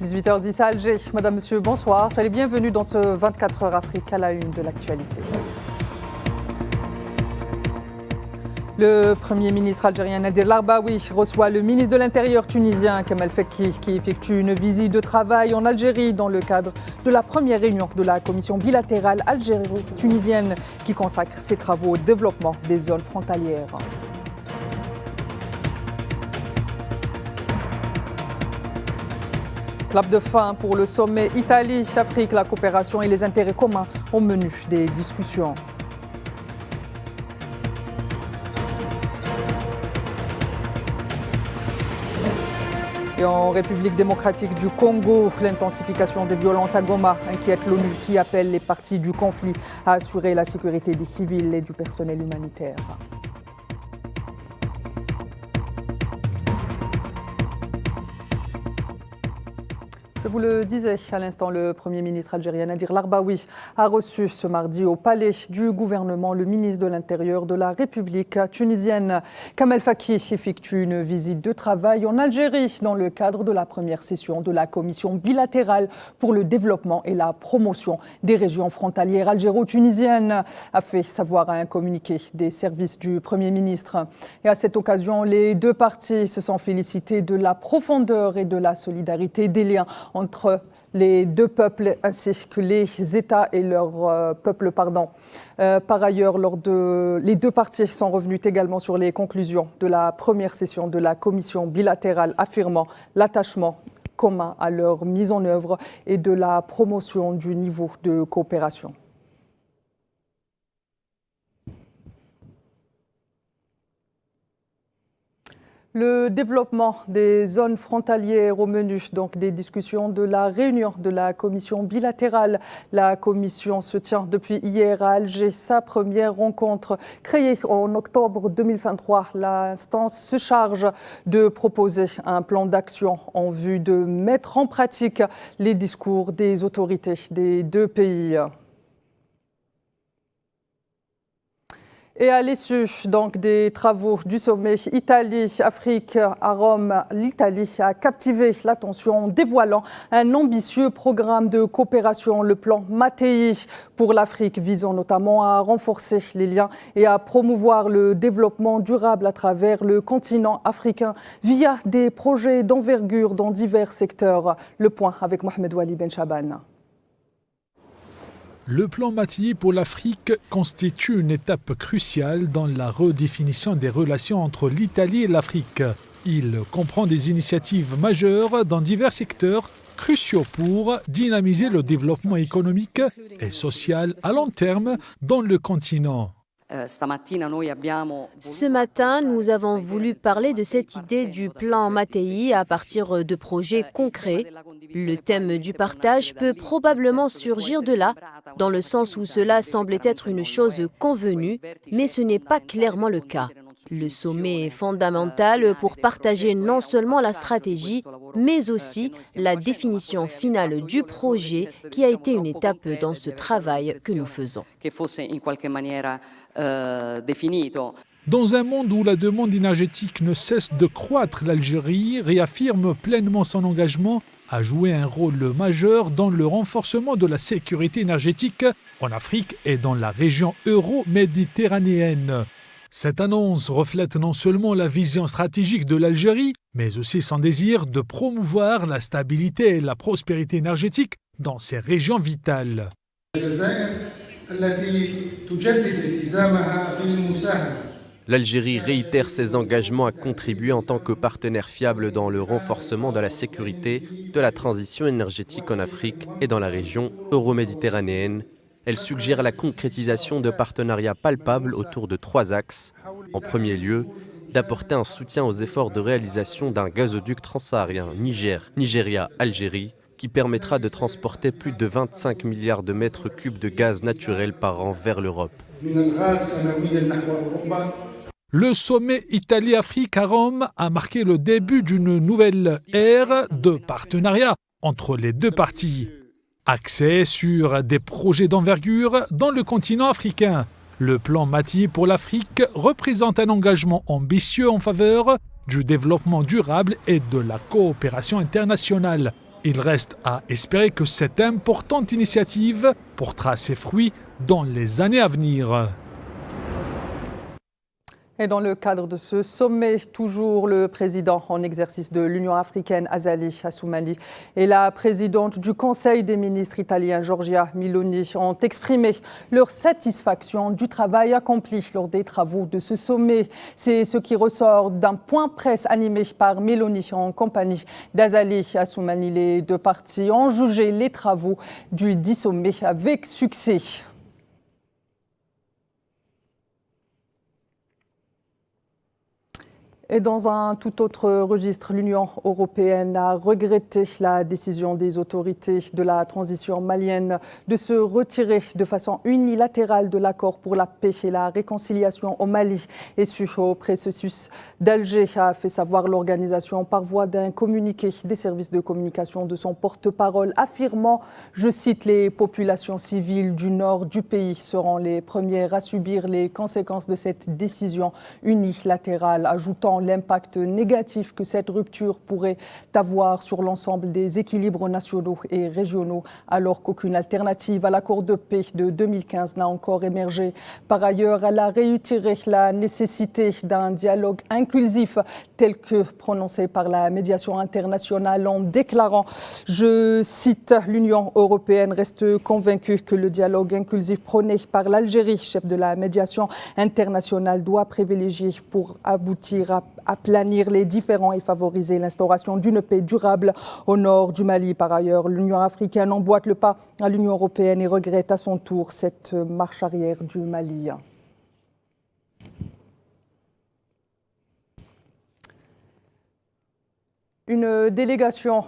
18h10 à Alger. Madame, Monsieur, bonsoir. Soyez les bienvenus dans ce 24 heures Afrique à la une de l'actualité. Le Premier ministre algérien Nadir Larbaoui reçoit le ministre de l'Intérieur tunisien Kamel Fekki qui effectue une visite de travail en Algérie dans le cadre de la première réunion de la commission bilatérale algéro-tunisienne qui consacre ses travaux au développement des zones frontalières. Clap de fin pour le sommet Italie-Afrique, la coopération et les intérêts communs au menu des discussions. Et en République démocratique du Congo, l'intensification des violences à Goma inquiète l'ONU qui appelle les parties du conflit à assurer la sécurité des civils et du personnel humanitaire. Je vous le disais à l'instant, le Premier ministre algérien Nadir Larbaoui a reçu ce mardi au palais du gouvernement le ministre de l'Intérieur de la République tunisienne. Kamel Fekki effectue une visite de travail en Algérie dans le cadre de la première session de la commission bilatérale pour le développement et la promotion des régions frontalières algéro-tunisiennes, a fait savoir à un communiqué des services du Premier ministre. Et à cette occasion, les deux parties se sont félicitées de la profondeur et de la solidarité des liens entre les deux peuples ainsi que les États et leurs peuples. Par ailleurs, les deux parties sont revenues également sur les conclusions de la première session de la commission bilatérale, affirmant l'attachement commun à leur mise en œuvre et de la promotion du niveau de coopération. Le développement des zones frontalières au menu donc des discussions de la réunion de la commission bilatérale. La commission se tient depuis hier à Alger sa première rencontre. Créée en octobre 2023, l'instance se charge de proposer un plan d'action en vue de mettre en pratique les discours des autorités des deux pays. Et à l'issue donc des travaux du sommet Italie-Afrique à Rome, l'Italie a captivé l'attention en dévoilant un ambitieux programme de coopération, le plan Mattei pour l'Afrique, visant notamment à renforcer les liens et à promouvoir le développement durable à travers le continent africain via des projets d'envergure dans divers secteurs. Le point avec Mohamed Wali Ben Chaban. Le plan Mattei pour l'Afrique constitue une étape cruciale dans la redéfinition des relations entre l'Italie et l'Afrique. Il comprend des initiatives majeures dans divers secteurs cruciaux pour dynamiser le développement économique et social à long terme dans le continent. Ce matin, nous avons voulu parler de cette idée du plan Mattei à partir de projets concrets. Le thème du partage peut probablement surgir de là, dans le sens où cela semblait être une chose convenue, mais ce n'est pas clairement le cas. Le sommet est fondamental pour partager non seulement la stratégie, mais aussi la définition finale du projet qui a été une étape dans ce travail que nous faisons. Dans un monde où la demande énergétique ne cesse de croître, l'Algérie réaffirme pleinement son engagement à jouer un rôle majeur dans le renforcement de la sécurité énergétique en Afrique et dans la région euro-méditerranéenne. Cette annonce reflète non seulement la vision stratégique de l'Algérie, mais aussi son désir de promouvoir la stabilité et la prospérité énergétique dans ces régions vitales. L'Algérie réitère ses engagements à contribuer en tant que partenaire fiable dans le renforcement de la sécurité, de la transition énergétique en Afrique et dans la région euro-méditerranéenne. Elle suggère la concrétisation de partenariats palpables autour de 3 axes. En premier lieu, d'apporter un soutien aux efforts de réalisation d'un gazoduc transsaharien Nigeria-Algérie qui permettra de transporter plus de 25 milliards de mètres cubes de gaz naturel par an vers l'Europe. Le sommet Italie-Afrique à Rome a marqué le début d'une nouvelle ère de partenariat entre les deux parties. Axé sur des projets d'envergure dans le continent africain, le plan Mattei pour l'Afrique représente un engagement ambitieux en faveur du développement durable et de la coopération internationale. Il reste à espérer que cette importante initiative portera ses fruits dans les années à venir. Et dans le cadre de ce sommet, toujours le président en exercice de l'Union africaine, Azali Assoumani, et la présidente du Conseil des ministres italien, Giorgia Meloni, ont exprimé leur satisfaction du travail accompli lors des travaux de ce sommet. C'est ce qui ressort d'un point presse animé par Meloni en compagnie d'Azali Assoumani. Les deux parties ont jugé les travaux du dit sommet avec succès. Et dans un tout autre registre, l'Union européenne a regretté la décision des autorités de la transition malienne de se retirer de façon unilatérale de l'accord pour la paix et la réconciliation au Mali. Et suite au processus d'Alger, a fait savoir l'organisation par voie d'un communiqué des services de communication de son porte-parole, affirmant, je cite, les populations civiles du nord du pays seront les premières à subir les conséquences de cette décision unilatérale, ajoutant l'impact négatif que cette rupture pourrait avoir sur l'ensemble des équilibres nationaux et régionaux, alors qu'aucune alternative à l'accord de paix de 2015 n'a encore émergé. Par ailleurs, elle a réitéré la nécessité d'un dialogue inclusif tel que prononcé par la médiation internationale en déclarant, je cite, l'Union européenne reste convaincue que le dialogue inclusif prôné par l'Algérie, chef de la médiation internationale, doit privilégier pour aboutir à aplanir les différends et favoriser l'instauration d'une paix durable au nord du Mali. Par ailleurs, l'Union africaine emboîte le pas à l'Union européenne et regrette à son tour cette marche arrière du Mali. Une délégation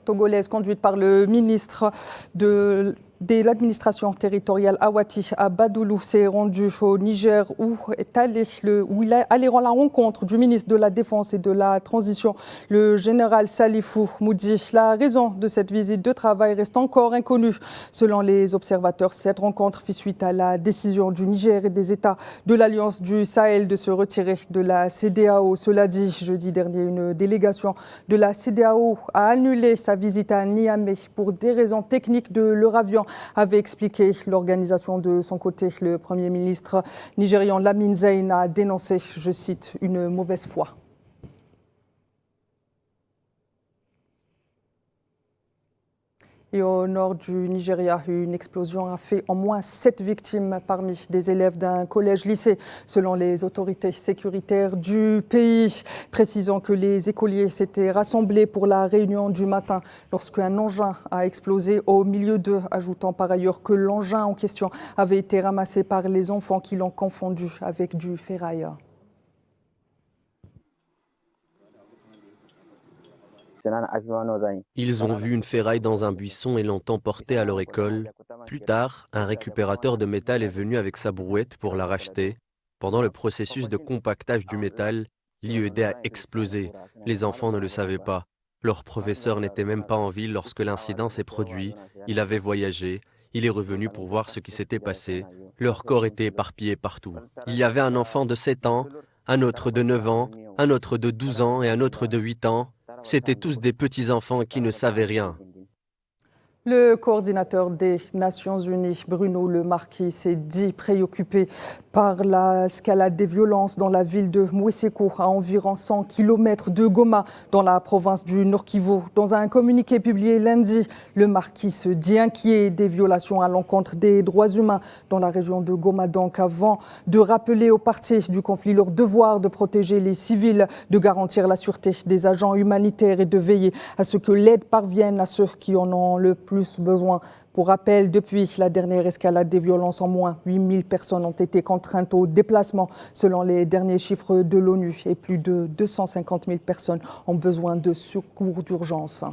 togolaise conduite par le ministre de l'administration territoriale Awati à Badoulou s'est rendue au Niger où il est allé à la rencontre du ministre de la Défense et de la Transition, le général Salifou Moudi. La raison de cette visite de travail reste encore inconnue. Selon les observateurs, cette rencontre fit suite à la décision du Niger et des États de l'Alliance du Sahel de se retirer de la CEDEAO. Cela dit, jeudi dernier, une délégation de la CEDEAO a annulé sa visite à Niamey pour des raisons techniques de leur avion, avait expliqué l'organisation. De son côté. Le Premier ministre nigérian Lamine Zein a dénoncé, je cite, une mauvaise foi. Et au nord du Nigeria, une explosion a fait au moins 7 victimes parmi des élèves d'un collège-lycée, selon les autorités sécuritaires du pays. Précisant que les écoliers s'étaient rassemblés pour la réunion du matin lorsqu'un engin a explosé au milieu d'eux, ajoutant par ailleurs que l'engin en question avait été ramassé par les enfants qui l'ont confondu avec du ferraille. Ils ont vu une ferraille dans un buisson et l'ont emportée à leur école. Plus tard, un récupérateur de métal est venu avec sa brouette pour la racheter. Pendant le processus de compactage du métal, l'IED a explosé. Les enfants ne le savaient pas. Leur professeur n'était même pas en ville lorsque l'incident s'est produit. Il avait voyagé. Il est revenu pour voir ce qui s'était passé. Leur corps était éparpillé partout. Il y avait un enfant de 7 ans, un autre de 9 ans, un autre de 12 ans et un autre de 8 ans. C'étaient tous des petits-enfants qui ne savaient rien. Le coordinateur des Nations Unies, Bruno Le Marquis, s'est dit préoccupé par l'escalade des violences dans la ville de Mouesseko, à environ 100 km de Goma, dans la province du Nord-Kivu. Dans un communiqué publié lundi, Le Marquis se dit inquiet des violations à l'encontre des droits humains dans la région de Goma. Donc, avant de rappeler aux parties du conflit leur devoir de protéger les civils, de garantir la sûreté des agents humanitaires et de veiller à ce que l'aide parvienne à ceux qui en ont le plus besoin. Pour rappel, depuis la dernière escalade des violences, en moins 8000 personnes ont été contraintes au déplacement selon les derniers chiffres de l'ONU et plus de 250 000 personnes ont besoin de secours d'urgence.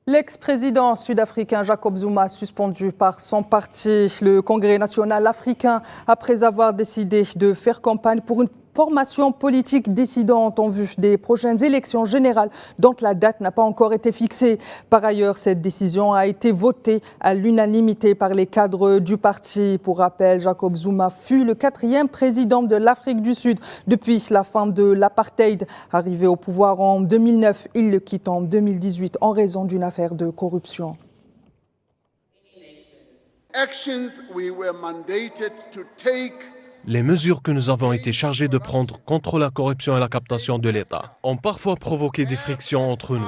L'ex-président sud-africain Jacob Zuma suspendu par son parti, le Congrès national africain, après avoir décidé de faire campagne pour une formations politiques décidantes en vue des prochaines élections générales dont la date n'a pas encore été fixée. Par ailleurs, cette décision a été votée à l'unanimité par les cadres du parti. Pour rappel, Jacob Zuma fut le 4e président de l'Afrique du Sud depuis la fin de l'apartheid. Arrivé au pouvoir en 2009, il le quitte en 2018 en raison d'une affaire de corruption. Les mesures que nous avons été chargés de prendre contre la corruption et la captation de l'État ont parfois provoqué des frictions entre nous.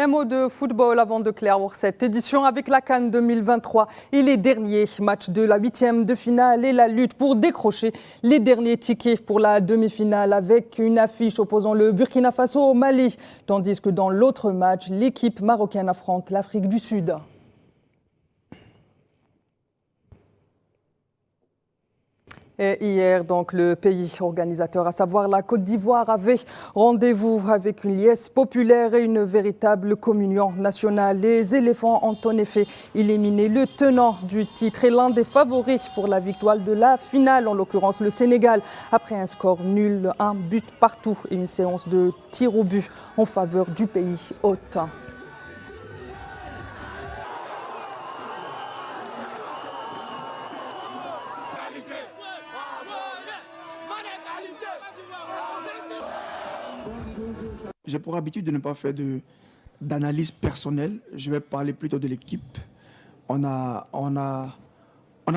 Un mot de football avant de clore cette édition avec la CAN 2023 et les derniers matchs de la 8e de finale et la lutte pour décrocher les derniers tickets pour la demi-finale avec une affiche opposant le Burkina Faso au Mali, tandis que dans l'autre match, l'équipe marocaine affronte l'Afrique du Sud. Et hier, donc, le pays organisateur, à savoir la Côte d'Ivoire, avait rendez-vous avec une liesse populaire et une véritable communion nationale. Les éléphants ont en effet éliminé le tenant du titre et l'un des favoris pour la victoire de la finale, en l'occurrence le Sénégal, après un score nul, un but partout et une séance de tir au but en faveur du pays hôte. J'ai pour habitude de ne pas faire d'analyse personnelle. Je vais parler plutôt de l'équipe. On n'a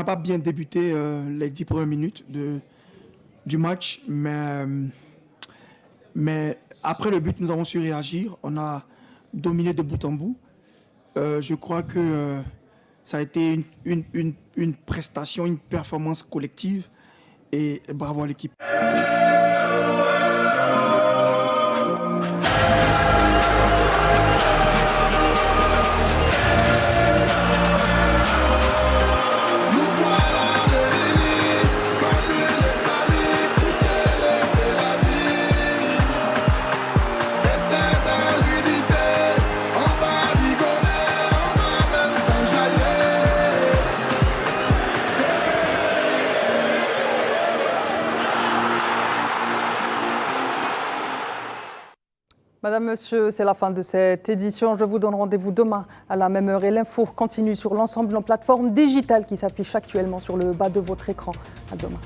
pas bien débuté les 10 premières minutes du match, mais après le but, nous avons su réagir. On a dominé de bout en bout. Je crois que ça a été une prestation, une performance collective et bravo à l'équipe. Madame, Monsieur, c'est la fin de cette édition. Je vous donne rendez-vous demain à la même heure et l'info continue sur l'ensemble de nos plateformes digitales qui s'affichent actuellement sur le bas de votre écran. À demain.